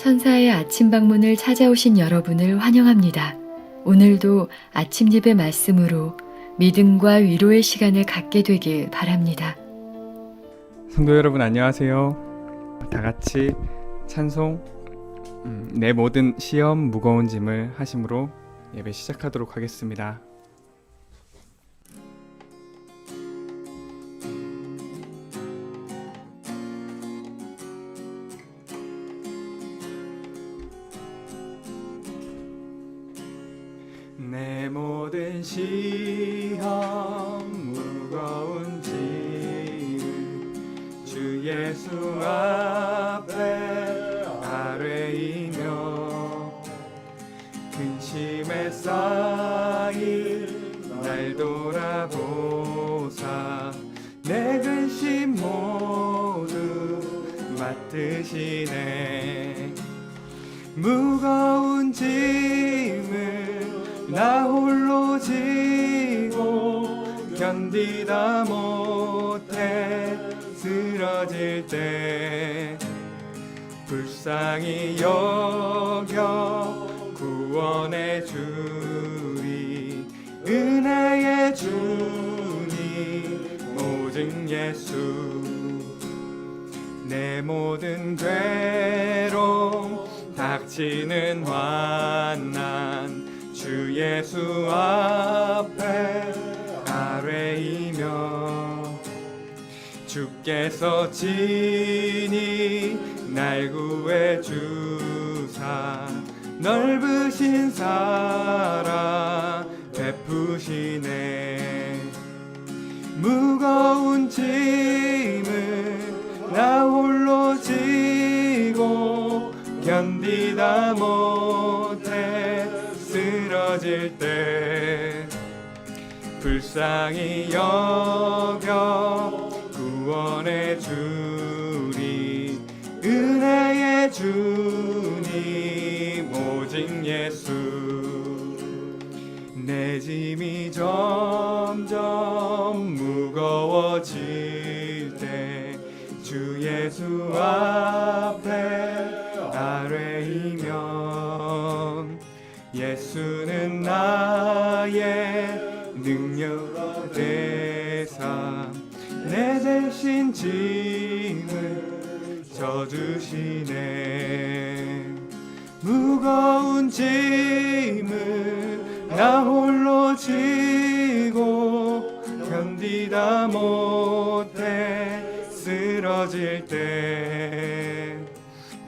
천사의 아침 방문을 찾아오신 여러분을 환영합니다. 오늘도 아침 예배 말씀으로 믿음과 위로의 시간을 갖게 되길 바랍니다. 성도 여러분 안녕하세요. 다 같이 찬송 내 모든 시험 무거운 짐을 하심으로 예배 시작하도록 하겠습니다. 내 모든 시험 무거운 짐을 주 예수 앞에 아뢰이며 근심에 쌓인 날 돌아보사 내 근심 모두 맡으시네. 무거운 짐을 나 홀로 지고 견디다 못해 쓰러질 때 불쌍히 여겨 구원해 주리. 은혜의 주님 오직 예수. 내 모든 괴로움 닥치는 환난 주 예수 앞에 아뢰이며 주께서 친히 날 구해 주사 넓으신 사랑 베푸시네. 무거운 짐을 나 홀로 지고 견디다 못해 쓰러질 때 불쌍히 여겨 구원해 주리. 은혜의 주님 오직 예수. 내 짐이 점점 무거워질 때 주 예수 앞에 아뢰이며 예수는 나의 능력 되사 내 대신 짐을 져주시네. 무거운 짐을 나 홀로 지고 견디다 못해 쓰러질 때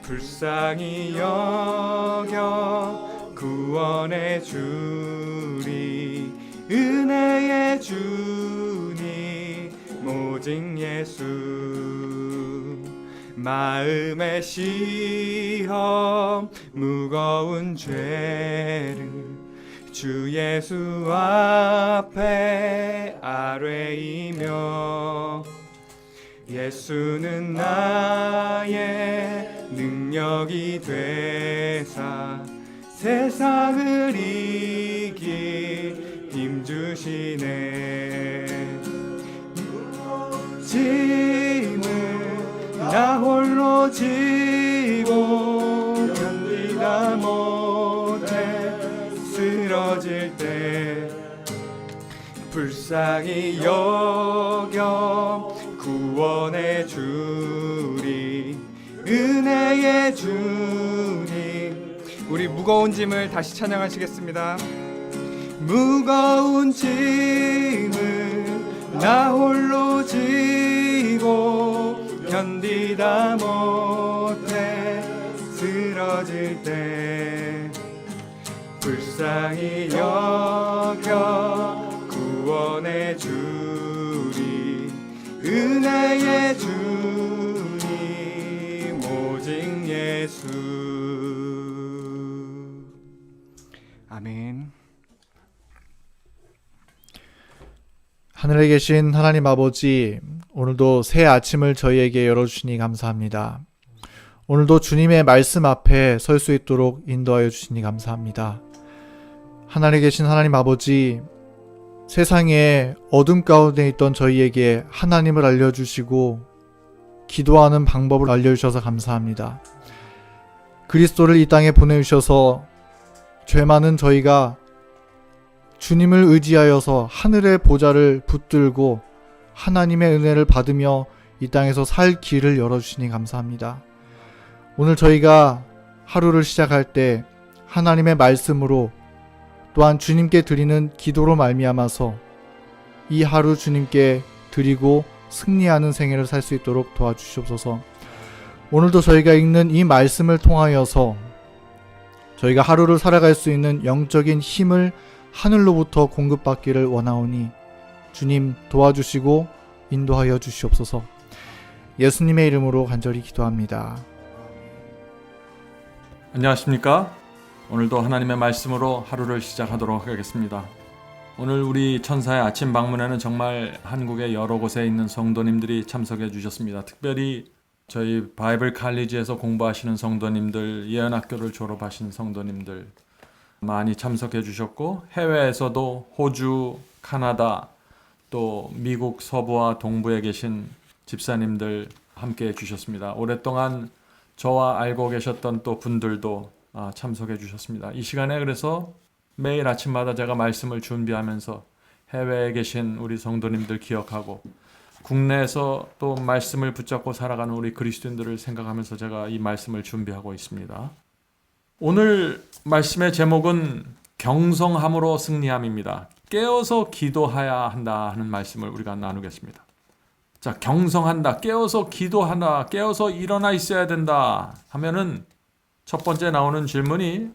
불쌍히 여겨 구원해 주리. 은혜의 주님 오직 예수. 마음의 시험 무거운 죄를 주 예수 앞에 아뢰이며 예수는 나의 능력이 되사 세상을 이길 힘주시네. 짐을 나 홀로 지고 견디다 못해 쓰러질 때 불쌍히 여겨 구원해 주리. 은혜의 주님. 우리 무거운 짐을 다시 찬양하시겠습니다. 무거운 짐을 나 홀로 지고 견디다 못해 쓰러질 때 불쌍히 여겨 구원해 주리. 은혜의 주님 오직 예수. 아멘. 하늘에 계신 하나님 아버지, 오늘도 새 아침을 저희에게 열어주시니 감사합니다. 오늘도 주님의 말씀 앞에 설 수 있도록 인도하여 주시니 감사합니다. 하늘에 계신 하나님 아버지, 세상에 어둠 가운데 있던 저희에게 하나님을 알려주시고 기도하는 방법을 알려주셔서 감사합니다. 그리스도를 이 땅에 보내주셔서 죄 많은 저희가 주님을 의지하여서 하늘의 보좌를 붙들고 하나님의 은혜를 받으며 이 땅에서 살 길을 열어주시니 감사합니다. 오늘 저희가 하루를 시작할 때 하나님의 말씀으로 또한 주님께 드리는 기도로 말미암아서 이 하루 주님께 드리고 승리하는 생애를 살 수 있도록 도와주시옵소서. 오늘도 저희가 읽는 이 말씀을 통하여서 저희가 하루를 살아갈 수 있는 영적인 힘을 하늘로부터 공급받기를 원하오니 주님 도와주시고 인도하여 주시옵소서. 예수님의 이름으로 간절히 기도합니다. 안녕하십니까? 오늘도 하나님의 말씀으로 하루를 시작하도록 하겠습니다. 오늘 우리 천사의 아침 방문에는 정말 한국의 여러 곳에 있는 성도님들이 참석해 주셨습니다. 특별히 저희 바이블 칼리지에서 공부하시는 성도님들, 예언학교를 졸업하신 성도님들 많이 참석해 주셨고, 해외에서도 호주, 카나다, 또 미국 서부와 동부에 계신 집사님들 함께 해 주셨습니다. 오랫동안 저와 알고 계셨던 또 분들도 참석해 주셨습니다. 이 시간에 그래서 매일 아침마다 제가 말씀을 준비하면서 해외에 계신 우리 성도님들 기억하고 국내에서 또 말씀을 붙잡고 살아가는 우리 그리스도인들을 생각하면서 제가 이 말씀을 준비하고 있습니다. 오늘 말씀의 제목은 경성함으로 승리함입니다. 깨어서 기도해야 한다 하는 말씀을 우리가 나누겠습니다. 자, 경성한다, 깨어서 기도하다, 깨어서 일어나 있어야 된다 하면은 첫 번째 나오는 질문이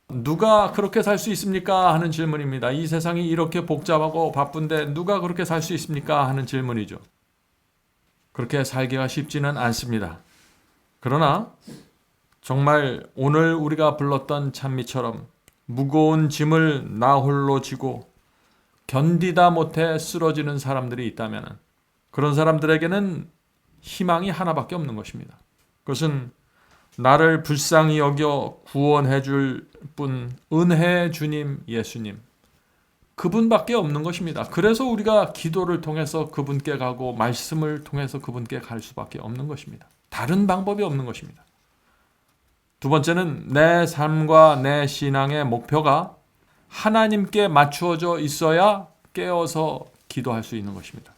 누가 그렇게 살 수 있습니까? 하는 질문입니다. 이 세상이 이렇게 복잡하고 바쁜데 누가 그렇게 살 수 있습니까? 하는 질문이죠. 그렇게 살기가 쉽지는 않습니다. 그러나 정말 오늘 우리가 불렀던 찬미처럼 무거운 짐을 나 홀로 지고 견디다 못해 쓰러지는 사람들이 있다면 그런 사람들에게는 희망이 하나밖에 없는 것입니다. 그것은 나를 불쌍히 여겨 구원해 줄 분, 은혜의 주님 예수님, 그분밖에 없는 것입니다. 그래서 우리가 기도를 통해서 그분께 가고 말씀을 통해서 그분께 갈 수밖에 없는 것입니다. 다른 방법이 없는 것입니다. 두 번째는 내 삶과 내 신앙의 목표가 하나님께 맞추어져 있어야 깨어서 기도할 수 있는 것입니다.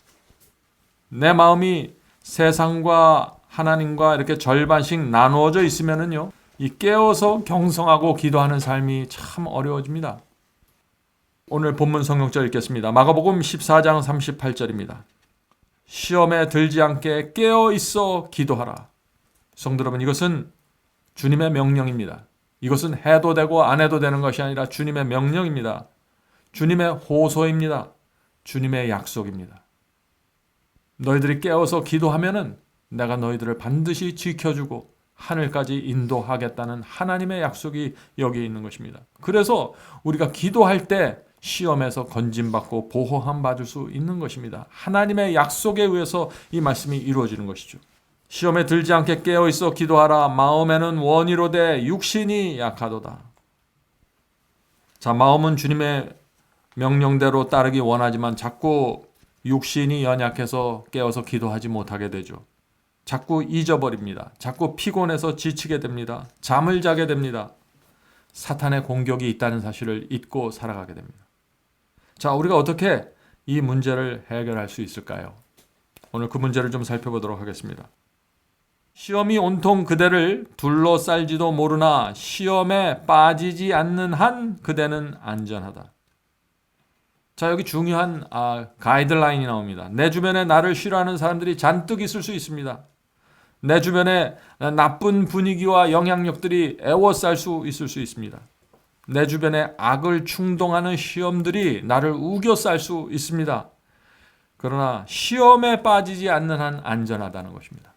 내 마음이 세상과 하나님과 이렇게 절반씩 나누어져 있으면은요, 이 깨어서 경성하고 기도하는 삶이 참 어려워집니다. 오늘 본문 성경절 읽겠습니다. 마가복음 14장 38절입니다. 시험에 들지 않게 깨어 있어 기도하라. 성도 여러분, 이것은 주님의 명령입니다. 이것은 해도 되고 안 해도 되는 것이 아니라 주님의 명령입니다. 주님의 호소입니다. 주님의 약속입니다. 너희들이 깨어서 기도하면은 내가 너희들을 반드시 지켜주고 하늘까지 인도하겠다는 하나님의 약속이 여기 있는 것입니다. 그래서 우리가 기도할 때 시험에서 건짐받고 보호함 받을 수 있는 것입니다. 하나님의 약속에 의해서 이 말씀이 이루어지는 것이죠. 시험에 들지 않게 깨어있어 기도하라. 마음에는 원이로되 육신이 약하도다. 자, 마음은 주님의 명령대로 따르기 원하지만 자꾸 육신이 연약해서 깨어서 기도하지 못하게 되죠. 자꾸 잊어버립니다. 자꾸 피곤해서 지치게 됩니다. 잠을 자게 됩니다. 사탄의 공격이 있다는 사실을 잊고 살아가게 됩니다. 자, 우리가 어떻게 이 문제를 해결할 수 있을까요? 오늘 그 문제를 좀 살펴보도록 하겠습니다. 시험이 온통 그대를 둘러쌀지도 모르나 시험에 빠지지 않는 한 그대는 안전하다. 자, 여기 중요한 가이드라인이 나옵니다. 내 주변에 나를 싫어하는 사람들이 잔뜩 있을 수 있습니다. 내 주변에 나쁜 분위기와 영향력들이 애워쌀 수 있을 수 있습니다. 내 주변에 악을 충동하는 시험들이 나를 우겨쌀 수 있습니다. 그러나 시험에 빠지지 않는 한 안전하다는 것입니다.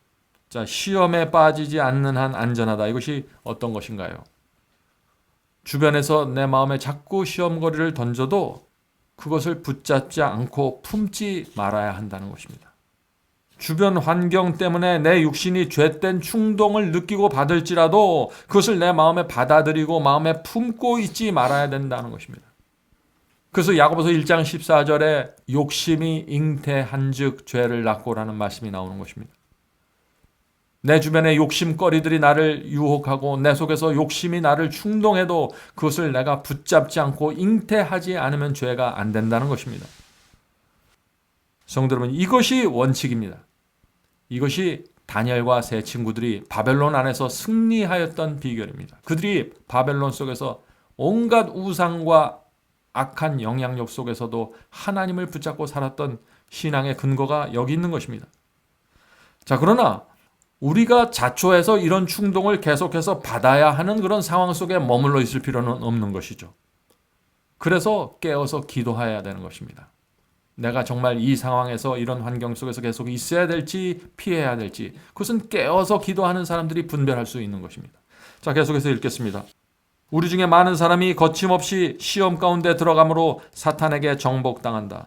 자, 시험에 빠지지 않는 한 안전하다. 이것이 어떤 것인가요? 주변에서 내 마음에 자꾸 시험거리를 던져도 그것을 붙잡지 않고 품지 말아야 한다는 것입니다. 주변 환경 때문에 내 육신이 죄된 충동을 느끼고 받을지라도 그것을 내 마음에 받아들이고 마음에 품고 있지 말아야 된다는 것입니다. 그래서 야고보서 1장 14절에 욕심이 잉태한즉 죄를 낳고라는 말씀이 나오는 것입니다. 내 주변의 욕심거리들이 나를 유혹하고 내 속에서 욕심이 나를 충동해도 그것을 내가 붙잡지 않고 잉태하지 않으면 죄가 안 된다는 것입니다. 성도 여러분, 이것이 원칙입니다. 이것이 다니엘과 세 친구들이 바벨론 안에서 승리하였던 비결입니다. 그들이 바벨론 속에서 온갖 우상과 악한 영향력 속에서도 하나님을 붙잡고 살았던 신앙의 근거가 여기 있는 것입니다. 자, 그러나 우리가 자초해서 이런 충동을 계속해서 받아야 하는 그런 상황 속에 머물러 있을 필요는 없는 것이죠. 그래서 깨어서 기도해야 되는 것입니다. 내가 정말 이 상황에서 이런 환경 속에서 계속 있어야 될지 피해야 될지 그것은 깨어서 기도하는 사람들이 분별할 수 있는 것입니다. 자, 계속해서 읽겠습니다. 우리 중에 많은 사람이 거침없이 시험 가운데 들어가므로 사탄에게 정복당한다.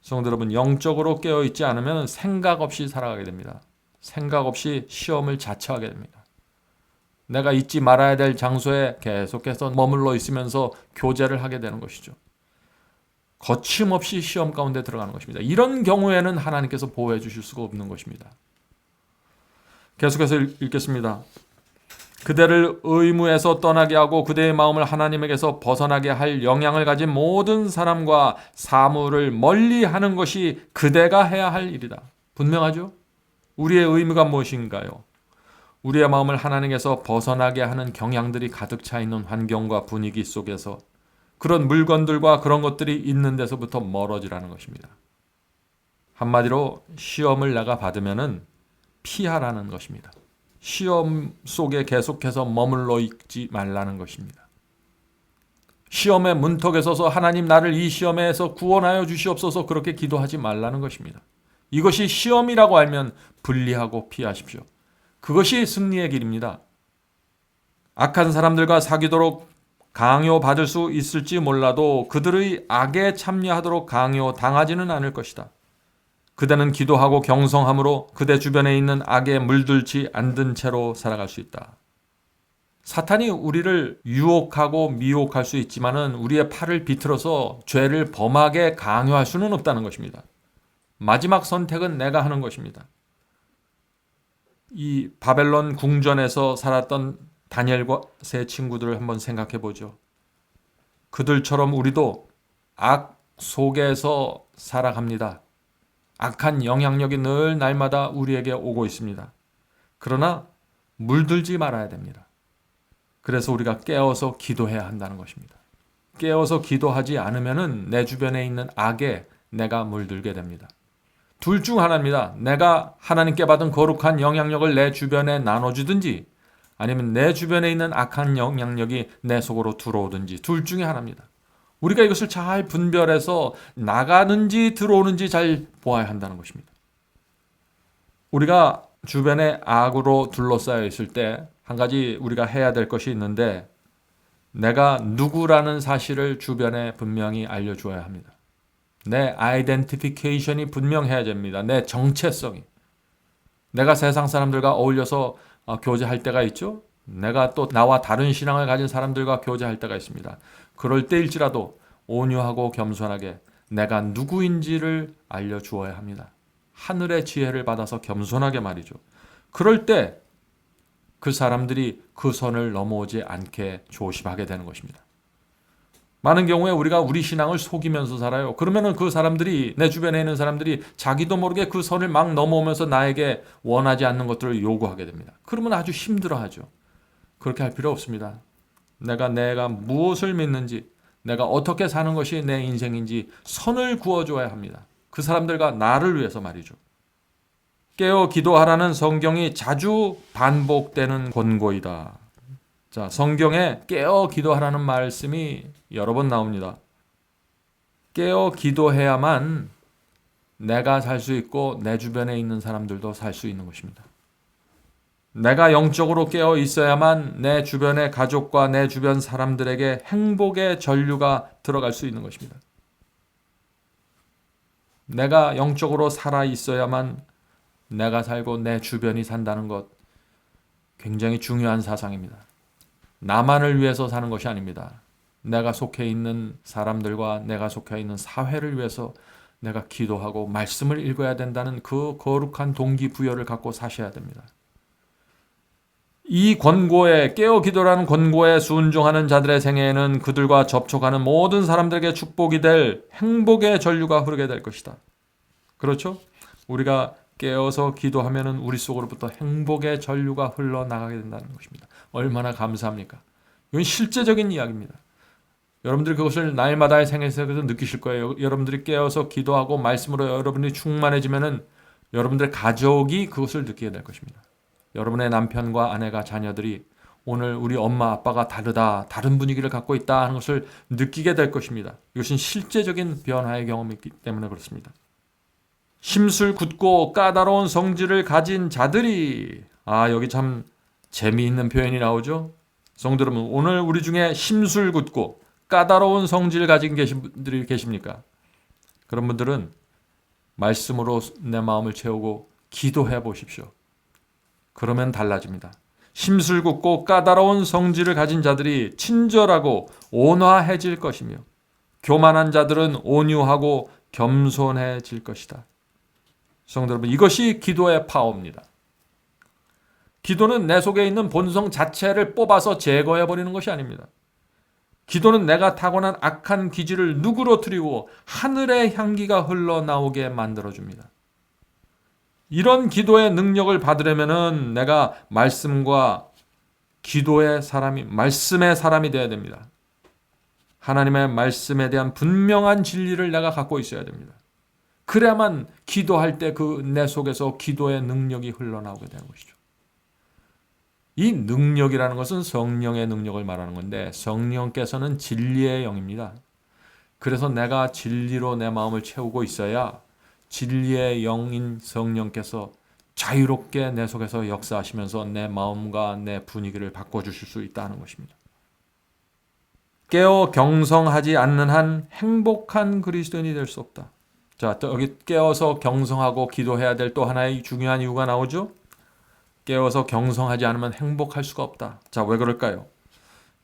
성도 여러분, 영적으로 깨어있지 않으면 생각 없이 살아가게 됩니다. 생각 없이 시험을 자처하게 됩니다. 내가 잊지 말아야 될 장소에 계속해서 머물러 있으면서 교제를 하게 되는 것이죠. 거침없이 시험 가운데 들어가는 것입니다. 이런 경우에는 하나님께서 보호해 주실 수가 없는 것입니다. 계속해서 읽겠습니다. 그대를 의무에서 떠나게 하고 그대의 마음을 하나님에게서 벗어나게 할 영향을 가진 모든 사람과 사물을 멀리하는 것이 그대가 해야 할 일이다. 분명하죠? 우리의 의무가 무엇인가요? 우리의 마음을 하나님께서 벗어나게 하는 경향들이 가득 차 있는 환경과 분위기 속에서 그런 물건들과 그런 것들이 있는 데서부터 멀어지라는 것입니다. 한마디로 시험을 내가 받으면은 피하라는 것입니다. 시험 속에 계속해서 머물러 있지 말라는 것입니다. 시험의 문턱에 서서 하나님 나를 이 시험에서 구원하여 주시옵소서 그렇게 기도하지 말라는 것입니다. 이것이 시험이라고 알면 분리하고 피하십시오. 그것이 승리의 길입니다. 악한 사람들과 사귀도록 강요받을 수 있을지 몰라도 그들의 악에 참여하도록 강요당하지는 않을 것이다. 그대는 기도하고 경성함으로 그대 주변에 있는 악에 물들지 않던 채로 살아갈 수 있다. 사탄이 우리를 유혹하고 미혹할 수 있지만은 우리의 팔을 비틀어서 죄를 범하게 강요할 수는 없다는 것입니다. 마지막 선택은 내가 하는 것입니다. 이 바벨론 궁전에서 살았던 다니엘과 세 친구들을 한번 생각해 보죠. 그들처럼 우리도 악 속에서 살아갑니다. 악한 영향력이 늘 날마다 우리에게 오고 있습니다. 그러나 물들지 말아야 됩니다. 그래서 우리가 깨어서 기도해야 한다는 것입니다. 깨어서 기도하지 않으면 내 주변에 있는 악에 내가 물들게 됩니다. 둘 중 하나입니다. 내가 하나님께 받은 거룩한 영향력을 내 주변에 나눠주든지 아니면 내 주변에 있는 악한 영향력이 내 속으로 들어오든지 둘 중에 하나입니다. 우리가 이것을 잘 분별해서 나가는지 들어오는지 잘 보아야 한다는 것입니다. 우리가 주변에 악으로 둘러싸여 있을 때 한 가지 우리가 해야 될 것이 있는데 내가 누구라는 사실을 주변에 분명히 알려주어야 합니다. 내 아이덴티피케이션이 분명해야 됩니다. 내 정체성이. 내가 세상 사람들과 어울려서 교제할 때가 있죠. 내가 또 나와 다른 신앙을 가진 사람들과 교제할 때가 있습니다. 그럴 때일지라도 온유하고 겸손하게 내가 누구인지를 알려주어야 합니다. 하늘의 지혜를 받아서 겸손하게 말이죠. 그럴 때 그 사람들이 그 선을 넘어오지 않게 조심하게 되는 것입니다. 많은 경우에 우리가 우리 신앙을 속이면서 살아요. 그러면은 그 사람들이 내 주변에 있는 사람들이 자기도 모르게 그 선을 막 넘어오면서 나에게 원하지 않는 것들을 요구하게 됩니다. 그러면 아주 힘들어하죠. 그렇게 할 필요 없습니다. 내가 무엇을 믿는지, 내가 어떻게 사는 것이 내 인생인지 선을 그어줘야 합니다. 그 사람들과 나를 위해서 말이죠. 깨어 기도하라는 성경이 자주 반복되는 권고이다. 자, 성경에 깨어 기도하라는 말씀이 여러 번 나옵니다. 깨어 기도해야만 내가 살 수 있고 내 주변에 있는 사람들도 살 수 있는 것입니다. 내가 영적으로 깨어 있어야만 내 주변의 가족과 내 주변 사람들에게 행복의 전류가 들어갈 수 있는 것입니다. 내가 영적으로 살아 있어야만 내가 살고 내 주변이 산다는 것 굉장히 중요한 사상입니다. 나만을 위해서 사는 것이 아닙니다. 내가 속해 있는 사람들과 내가 속해 있는 사회를 위해서 내가 기도하고 말씀을 읽어야 된다는 그 거룩한 동기부여를 갖고 사셔야 됩니다. 이 권고에, 깨어 기도라는 권고에 순종하는 자들의 생애에는 그들과 접촉하는 모든 사람들에게 축복이 될 행복의 전류가 흐르게 될 것이다. 그렇죠? 우리가 깨어서 기도하면은 우리 속으로부터 행복의 전류가 흘러나가게 된다는 것입니다. 얼마나 감사합니까? 이건 실제적인 이야기입니다. 여러분들이 그것을 날마다의 생애에서 느끼실 거예요. 여러분들이 깨어서 기도하고 말씀으로 여러분이 충만해지면은 여러분들의 가족이 그것을 느끼게 될 것입니다. 여러분의 남편과 아내가, 자녀들이 오늘 우리 엄마 아빠가 다르다, 다른 분위기를 갖고 있다 하는 것을 느끼게 될 것입니다. 이것은 실제적인 변화의 경험이기 때문에 그렇습니다. 심술 굳고 까다로운 성질을 가진 자들이, 여기 참 재미있는 표현이 나오죠. 성도 여러분, 오늘 우리 중에 심술 굳고 까다로운 성질 가진 분들이 계십니까? 그런 분들은 말씀으로 내 마음을 채우고 기도해 보십시오. 그러면 달라집니다. 심술 굳고 까다로운 성질을 가진 자들이 친절하고 온화해질 것이며 교만한 자들은 온유하고 겸손해질 것이다. 성도 여러분, 이것이 기도의 파워입니다. 기도는 내 속에 있는 본성 자체를 뽑아서 제거해 버리는 것이 아닙니다. 기도는 내가 타고난 악한 기질을 누그러뜨리고 하늘의 향기가 흘러나오게 만들어줍니다. 이런 기도의 능력을 받으려면은 내가 말씀과 기도의 사람이, 말씀의 사람이 되어야 됩니다. 하나님의 말씀에 대한 분명한 진리를 내가 갖고 있어야 됩니다. 그래야만 기도할 때 그 내 속에서 기도의 능력이 흘러나오게 되는 것이죠. 이 능력이라는 것은 성령의 능력을 말하는 건데, 성령께서는 진리의 영입니다. 그래서 내가 진리로 내 마음을 채우고 있어야 진리의 영인 성령께서 자유롭게 내 속에서 역사하시면서 내 마음과 내 분위기를 바꿔주실 수 있다는 것입니다. 깨어 경성하지 않는 한 행복한 그리스도인이 될 수 없다. 자, 여기 깨어서 경성하고 기도해야 될 또 하나의 중요한 이유가 나오죠. 깨어서 경성하지 않으면 행복할 수가 없다. 자, 왜 그럴까요?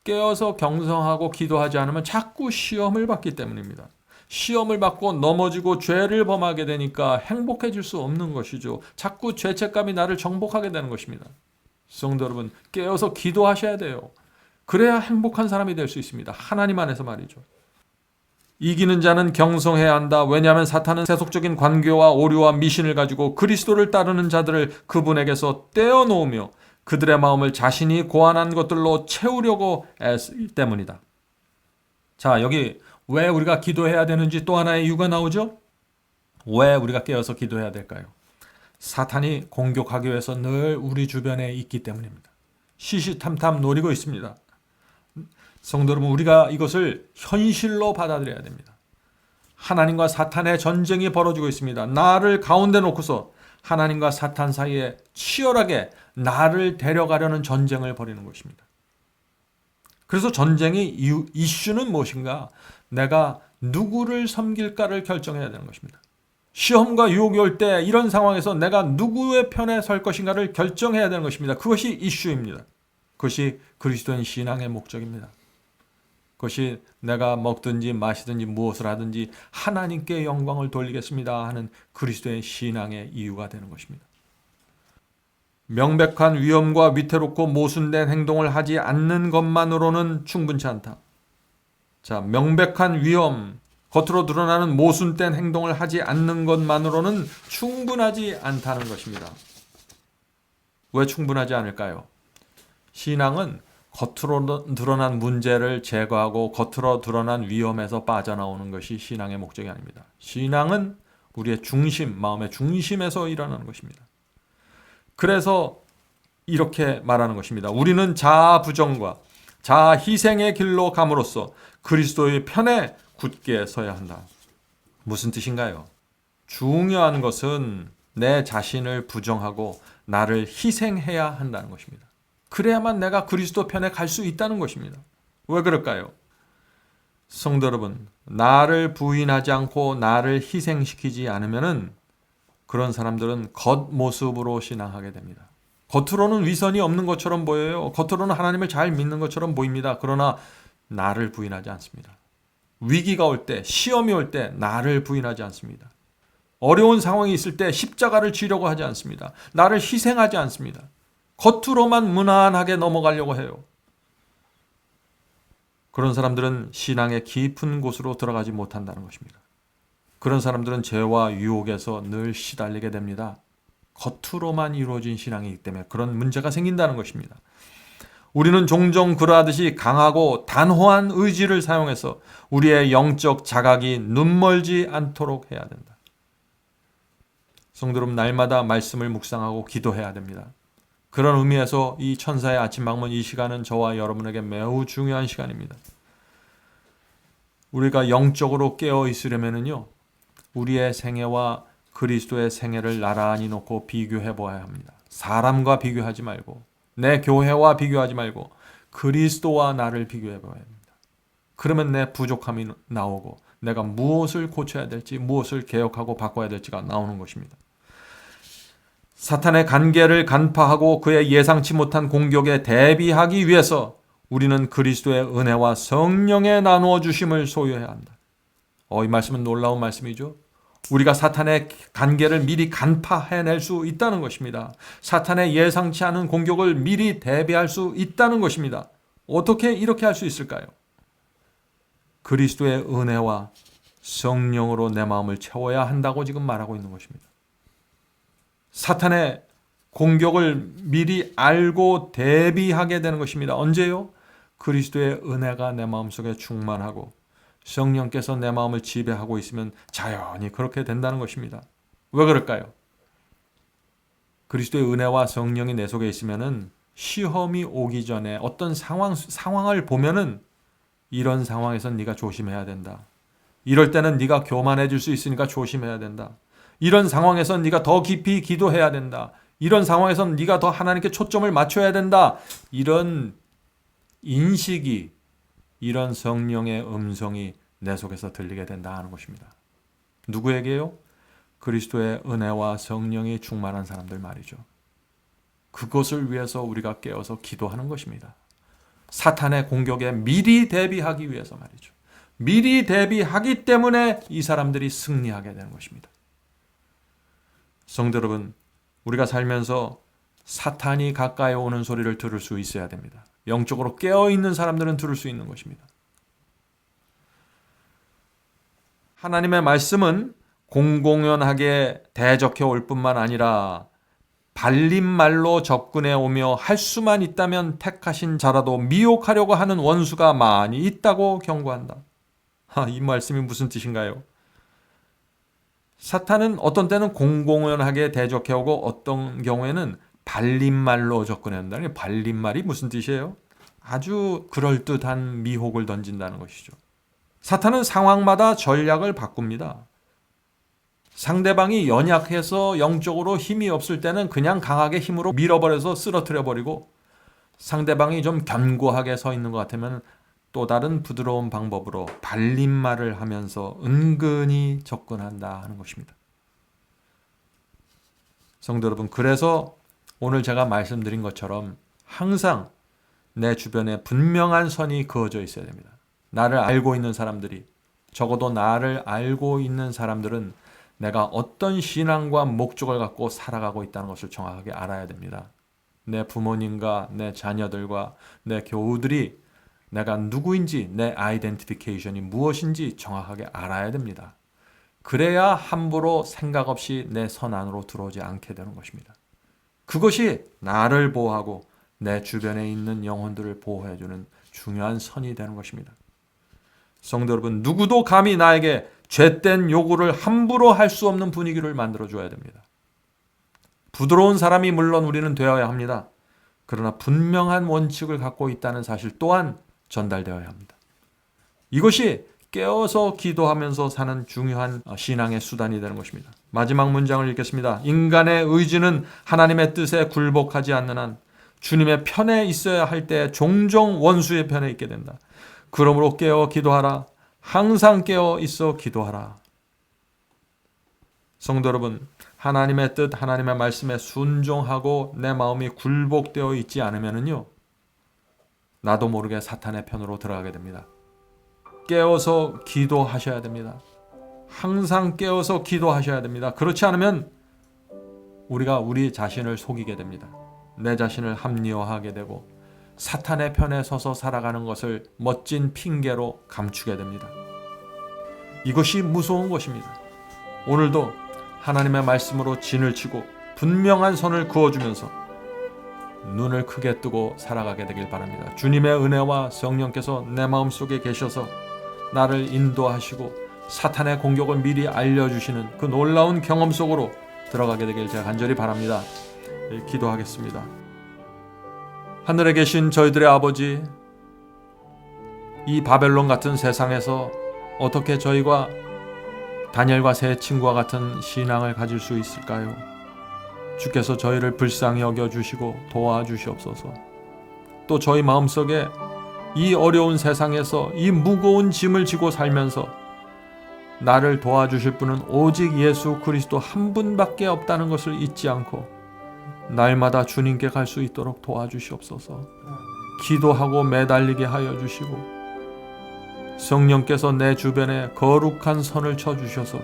깨어서 경성하고 기도하지 않으면 자꾸 시험을 받기 때문입니다. 시험을 받고 넘어지고 죄를 범하게 되니까 행복해질 수 없는 것이죠. 자꾸 죄책감이 나를 정복하게 되는 것입니다. 성도 여러분, 깨어서 기도하셔야 돼요. 그래야 행복한 사람이 될 수 있습니다. 하나님 안에서 말이죠. 이기는 자는 경성해야 한다. 왜냐하면 사탄은 세속적인 관계와 오류와 미신을 가지고 그리스도를 따르는 자들을 그분에게서 떼어놓으며 그들의 마음을 자신이 고안한 것들로 채우려고 애쓰기 때문이다. 자, 여기 왜 우리가 기도해야 되는지 또 하나의 이유가 나오죠? 왜 우리가 깨어서 기도해야 될까요? 사탄이 공격하기 위해서 늘 우리 주변에 있기 때문입니다. 시시탐탐 노리고 있습니다. 성도 여러분, 우리가 이것을 현실로 받아들여야 됩니다. 하나님과 사탄의 전쟁이 벌어지고 있습니다. 나를 가운데 놓고서 하나님과 사탄 사이에 치열하게 나를 데려가려는 전쟁을 벌이는 것입니다. 그래서 전쟁의 이슈는 무엇인가? 내가 누구를 섬길까를 결정해야 되는 것입니다. 시험과 유혹이 올 때 이런 상황에서 내가 누구의 편에 설 것인가를 결정해야 되는 것입니다. 그것이 이슈입니다. 그것이 그리스도인 신앙의 목적입니다. 그것이 내가 먹든지 마시든지 무엇을 하든지 하나님께 영광을 돌리겠습니다 하는 그리스도의 신앙의 이유가 되는 것입니다. 명백한 위험과 위태롭고 모순된 행동을 하지 않는 것만으로는 충분치 않다. 자, 명백한 위험, 겉으로 드러나는 모순된 행동을 하지 않는 것만으로는 충분하지 않다는 것입니다. 왜 충분하지 않을까요? 신앙은 겉으로 드러난 문제를 제거하고 겉으로 드러난 위험에서 빠져나오는 것이 신앙의 목적이 아닙니다. 신앙은 우리의 중심, 마음의 중심에서 일어나는 것입니다. 그래서 이렇게 말하는 것입니다. 우리는 자아 부정과 자아 희생의 길로 감으로써 그리스도의 편에 굳게 서야 한다. 무슨 뜻인가요? 중요한 것은 내 자신을 부정하고 나를 희생해야 한다는 것입니다. 그래야만 내가 그리스도 편에 갈 수 있다는 것입니다. 왜 그럴까요? 성도 여러분, 나를 부인하지 않고 나를 희생시키지 않으면은 그런 사람들은 겉모습으로 신앙하게 됩니다. 겉으로는 위선이 없는 것처럼 보여요. 겉으로는 하나님을 잘 믿는 것처럼 보입니다. 그러나 나를 부인하지 않습니다. 위기가 올 때, 시험이 올 때 나를 부인하지 않습니다. 어려운 상황이 있을 때 십자가를 지려고 하지 않습니다. 나를 희생하지 않습니다. 겉으로만 무난하게 넘어가려고 해요. 그런 사람들은 신앙의 깊은 곳으로 들어가지 못한다는 것입니다. 그런 사람들은 죄와 유혹에서 늘 시달리게 됩니다. 겉으로만 이루어진 신앙이기 때문에 그런 문제가 생긴다는 것입니다. 우리는 종종 그러하듯이 강하고 단호한 의지를 사용해서 우리의 영적 자각이 눈멀지 않도록 해야 된다. 성도 여러분, 날마다 말씀을 묵상하고 기도해야 됩니다. 그런 의미에서 이 천사의 아침 방문 이 시간은 저와 여러분에게 매우 중요한 시간입니다. 우리가 영적으로 깨어 있으려면요, 우리의 생애와 그리스도의 생애를 나란히 놓고 비교해 보아야 합니다. 사람과 비교하지 말고, 내 교회와 비교하지 말고 그리스도와 나를 비교해 보아야 합니다. 그러면 내 부족함이 나오고 내가 무엇을 고쳐야 될지, 무엇을 개혁하고 바꿔야 될지가 나오는 것입니다. 사탄의 간계를 간파하고 그의 예상치 못한 공격에 대비하기 위해서 우리는 그리스도의 은혜와 성령의 나누어 주심을 소유해야 한다. 이 말씀은 놀라운 말씀이죠. 우리가 사탄의 간계를 미리 간파해낼 수 있다는 것입니다. 사탄의 예상치 않은 공격을 미리 대비할 수 있다는 것입니다. 어떻게 이렇게 할 수 있을까요? 그리스도의 은혜와 성령으로 내 마음을 채워야 한다고 지금 말하고 있는 것입니다. 사탄의 공격을 미리 알고 대비하게 되는 것입니다. 언제요? 그리스도의 은혜가 내 마음속에 충만하고 성령께서 내 마음을 지배하고 있으면 자연히 그렇게 된다는 것입니다. 왜 그럴까요? 그리스도의 은혜와 성령이 내 속에 있으면은 시험이 오기 전에 어떤 상황을 보면은 이런 상황에선 네가 조심해야 된다. 이럴 때는 네가 교만해질 수 있으니까 조심해야 된다. 이런 상황에선 네가 더 깊이 기도해야 된다. 이런 상황에선 네가 더 하나님께 초점을 맞춰야 된다. 이런 인식이, 이런 성령의 음성이 내 속에서 들리게 된다 하는 것입니다. 누구에게요? 그리스도의 은혜와 성령이 충만한 사람들 말이죠. 그것을 위해서 우리가 깨어서 기도하는 것입니다. 사탄의 공격에 미리 대비하기 위해서 말이죠. 미리 대비하기 때문에 이 사람들이 승리하게 되는 것입니다. 성도 여러분, 우리가 살면서 사탄이 가까이 오는 소리를 들을 수 있어야 됩니다. 영적으로 깨어있는 사람들은 들을 수 있는 것입니다. 하나님의 말씀은 공공연하게 대적해 올 뿐만 아니라 발림말로 접근해 오며 할 수만 있다면 택하신 자라도 미혹하려고 하는 원수가 많이 있다고 경고한다. 이 말씀이 무슨 뜻인가요? 사탄은 어떤 때는 공공연하게 대적해 오고 어떤 경우에는 발림말로 접근해 온다는 게, 발림말이 무슨 뜻이에요? 아주 그럴듯한 미혹을 던진다는 것이죠. 사탄은 상황마다 전략을 바꿉니다. 상대방이 연약해서 영적으로 힘이 없을 때는 그냥 강하게 힘으로 밀어버려서 쓰러뜨려버리고, 상대방이 좀 견고하게 서 있는 것 같으면 또 다른 부드러운 방법으로 발림말을 하면서 은근히 접근한다 하는 것입니다. 성도 여러분, 그래서 오늘 제가 말씀드린 것처럼 항상 내 주변에 분명한 선이 그어져 있어야 됩니다. 나를 알고 있는 사람들이, 적어도 나를 알고 있는 사람들은 내가 어떤 신앙과 목적을 갖고 살아가고 있다는 것을 정확하게 알아야 됩니다. 내 부모님과 내 자녀들과 내 교우들이 내가 누구인지, 내 아이덴티피케이션이 무엇인지 정확하게 알아야 됩니다. 그래야 함부로 생각 없이 내 선 안으로 들어오지 않게 되는 것입니다. 그것이 나를 보호하고 내 주변에 있는 영혼들을 보호해주는 중요한 선이 되는 것입니다. 성도 여러분, 누구도 감히 나에게 죄된 요구를 함부로 할 수 없는 분위기를 만들어줘야 됩니다. 부드러운 사람이 물론 우리는 되어야 합니다. 그러나 분명한 원칙을 갖고 있다는 사실 또한 전달되어야 합니다. 이것이 깨어서 기도하면서 사는 중요한 신앙의 수단이 되는 것입니다. 마지막 문장을 읽겠습니다. 인간의 의지는 하나님의 뜻에 굴복하지 않는 한 주님의 편에 있어야 할 때 종종 원수의 편에 있게 된다. 그러므로 깨어 기도하라. 항상 깨어 있어 기도하라. 성도 여러분, 하나님의 뜻, 하나님의 말씀에 순종하고 내 마음이 굴복되어 있지 않으면요, 나도 모르게 사탄의 편으로 들어가게 됩니다. 깨어서 기도하셔야 됩니다. 항상 깨어서 기도하셔야 됩니다. 그렇지 않으면 우리가 우리 자신을 속이게 됩니다. 내 자신을 합리화하게 되고 사탄의 편에 서서 살아가는 것을 멋진 핑계로 감추게 됩니다. 이것이 무서운 것입니다. 오늘도 하나님의 말씀으로 진을 치고 분명한 선을 그어주면서 눈을 크게 뜨고 살아가게 되길 바랍니다. 주님의 은혜와 성령께서 내 마음속에 계셔서 나를 인도하시고 사탄의 공격을 미리 알려주시는 그 놀라운 경험 속으로 들어가게 되길 제가 간절히 바랍니다. 기도하겠습니다. 하늘에 계신 저희들의 아버지, 이 바벨론 같은 세상에서 어떻게 저희가 다니엘과 세 친구와 같은 신앙을 가질 수 있을까요? 주께서 저희를 불쌍히 여겨주시고 도와주시옵소서. 또 저희 마음속에 이 어려운 세상에서 이 무거운 짐을 지고 살면서 나를 도와주실 분은 오직 예수 그리스도 한 분밖에 없다는 것을 잊지 않고 날마다 주님께 갈 수 있도록 도와주시옵소서. 기도하고 매달리게 하여 주시고 성령께서 내 주변에 거룩한 선을 쳐주셔서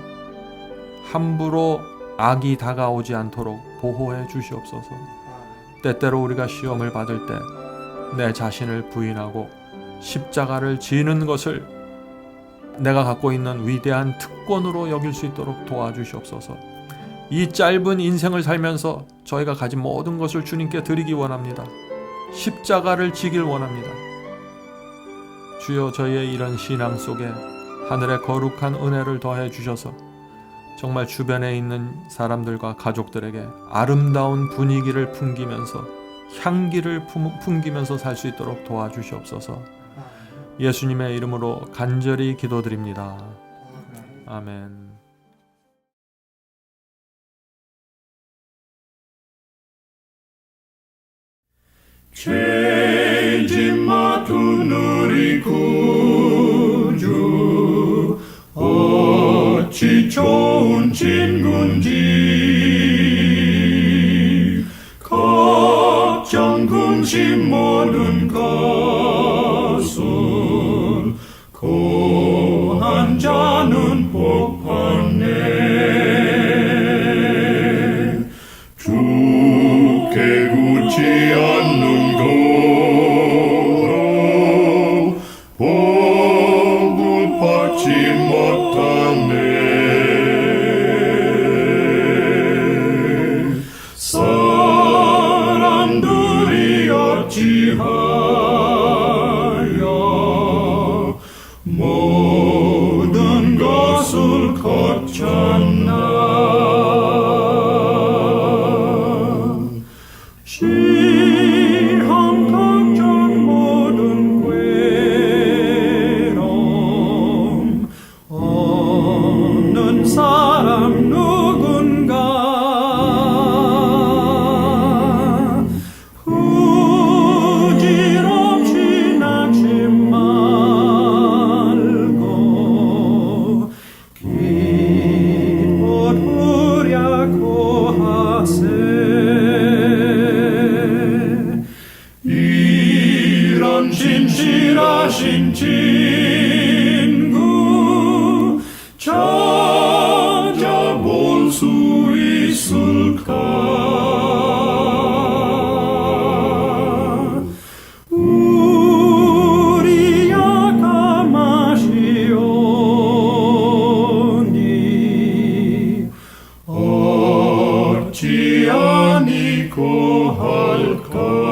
함부로 악이 다가오지 않도록 보호해 주시옵소서. 때때로 우리가 시험을 받을 때 내 자신을 부인하고 십자가를 지는 것을 내가 갖고 있는 위대한 특권으로 여길 수 있도록 도와주시옵소서. 이 짧은 인생을 살면서 저희가 가진 모든 것을 주님께 드리기 원합니다. 십자가를 지길 원합니다. 주여, 저희의 이런 신앙 속에 하늘의 거룩한 은혜를 더해 주셔서 정말 주변에 있는 사람들과 가족들에게 아름다운 분위기를 풍기면서 향기를 풍기면서 살 수 있도록 도와주시옵소서. 예수님의 이름으로 간절히 기도드립니다. 아멘. 죄짐 맡은 우리 구주 어찌 좋은 친구인지 걱정 근심 모든 것을 고한 자는 복 받네. 주께 굳지 않는 거로 복을 받지 못하네. 사람들이 어찌하여 모든 것을 거쳤나. 시험 걱정 모든 괴로움 없는 사람 누군가. 부질없이 낙심 말고 기도하려고 하세. 이런 진실하신 친구 찾아볼 수 있을까? 우리 약함하시오니 어찌 아니고 할까?